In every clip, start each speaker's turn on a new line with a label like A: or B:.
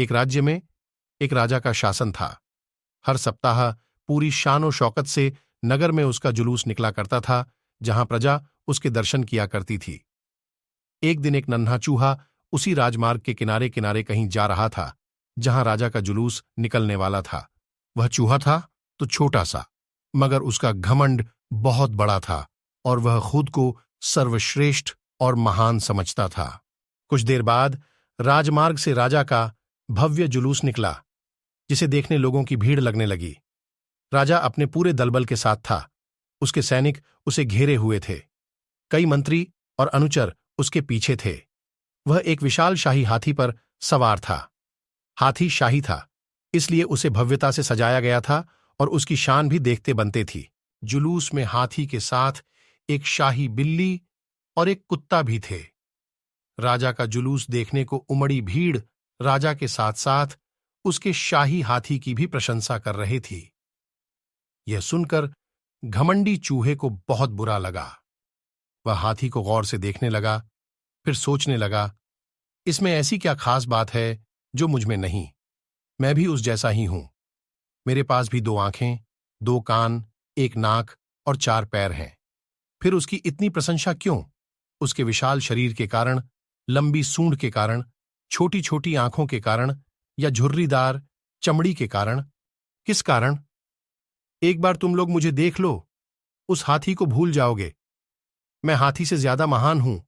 A: एक राज्य में एक राजा का शासन था। हर सप्ताह पूरी शान और शौकत से नगर में उसका जुलूस निकला करता था, जहां प्रजा उसके दर्शन किया करती थी। एक दिन एक नन्हा चूहा उसी राजमार्ग के किनारे किनारे कहीं जा रहा था, जहां राजा का जुलूस निकलने वाला था। वह चूहा था तो छोटा सा, मगर उसका घमंड बहुत बड़ा था और वह खुद को सर्वश्रेष्ठ और महान समझता था। कुछ देर बाद राजमार्ग से राजा का भव्य जुलूस निकला, जिसे देखने लोगों की भीड़ लगने लगी। राजा अपने पूरे दलबल के साथ था। उसके सैनिक उसे घेरे हुए थे। कई मंत्री और अनुचर उसके पीछे थे। वह एक विशाल शाही हाथी पर सवार था। हाथी शाही था, इसलिए उसे भव्यता से सजाया गया था और उसकी शान भी देखते बनते थी। जुलूस में हाथी के साथ एक शाही बिल्ली और एक कुत्ता भी थे। राजा का जुलूस देखने को उमड़ी भीड़ राजा के साथ साथ उसके शाही हाथी की भी प्रशंसा कर रही थी। यह सुनकर घमंडी चूहे को बहुत बुरा लगा। वह हाथी को गौर से देखने लगा, फिर सोचने लगा, इसमें ऐसी क्या खास बात है जो मुझ में नहीं? मैं भी उस जैसा ही हूं। मेरे पास भी 2 आंखें, 2 कान, 1 नाक और 4 पैर हैं। फिर उसकी इतनी प्रशंसा क्यों? उसके विशाल शरीर के कारण, लंबी सूंड के कारण, छोटी छोटी आंखों के कारण, या झुर्रीदार चमड़ी के कारण? किस कारण? एक बार तुम लोग मुझे देख लो, उस हाथी को भूल जाओगे। मैं हाथी से ज्यादा महान हूं।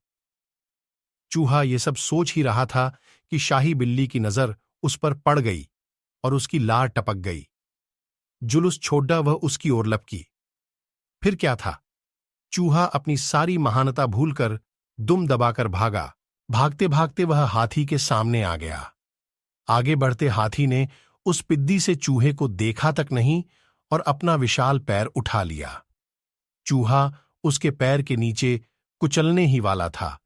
A: चूहा ये सब सोच ही रहा था कि शाही बिल्ली की नजर उस पर पड़ गई और उसकी लार टपक गई। जुलूस छोड़ा वह उसकी ओर लपकी। फिर क्या था? चूहा अपनी सारी महानता भूलकर दुम दबाकर भागा। भागते भागते वह हाथी के सामने आ गया। आगे बढ़ते हाथी ने उस पिद्दी से चूहे को देखा तक नहीं और अपना विशाल पैर उठा लिया। चूहा उसके पैर के नीचे कुचलने ही वाला था,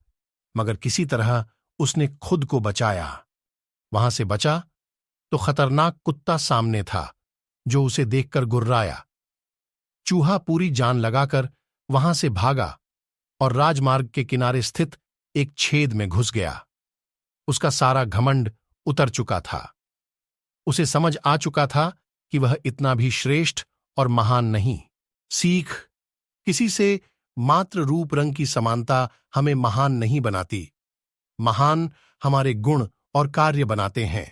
A: मगर किसी तरह उसने खुद को बचाया। वहां से बचा तो खतरनाक कुत्ता सामने था, जो उसे देखकर गुर्राया। चूहा पूरी जान लगाकर वहां से भागा और राजमार्ग के किनारे स्थित एक छेद में घुस गया। उसका सारा घमंड उतर चुका था। उसे समझ आ चुका था कि वह इतना भी श्रेष्ठ और महान नहीं। सीख, किसी से मात्र रूप रंग की समानता हमें महान नहीं बनाती। महान हमारे गुण और कार्य बनाते हैं।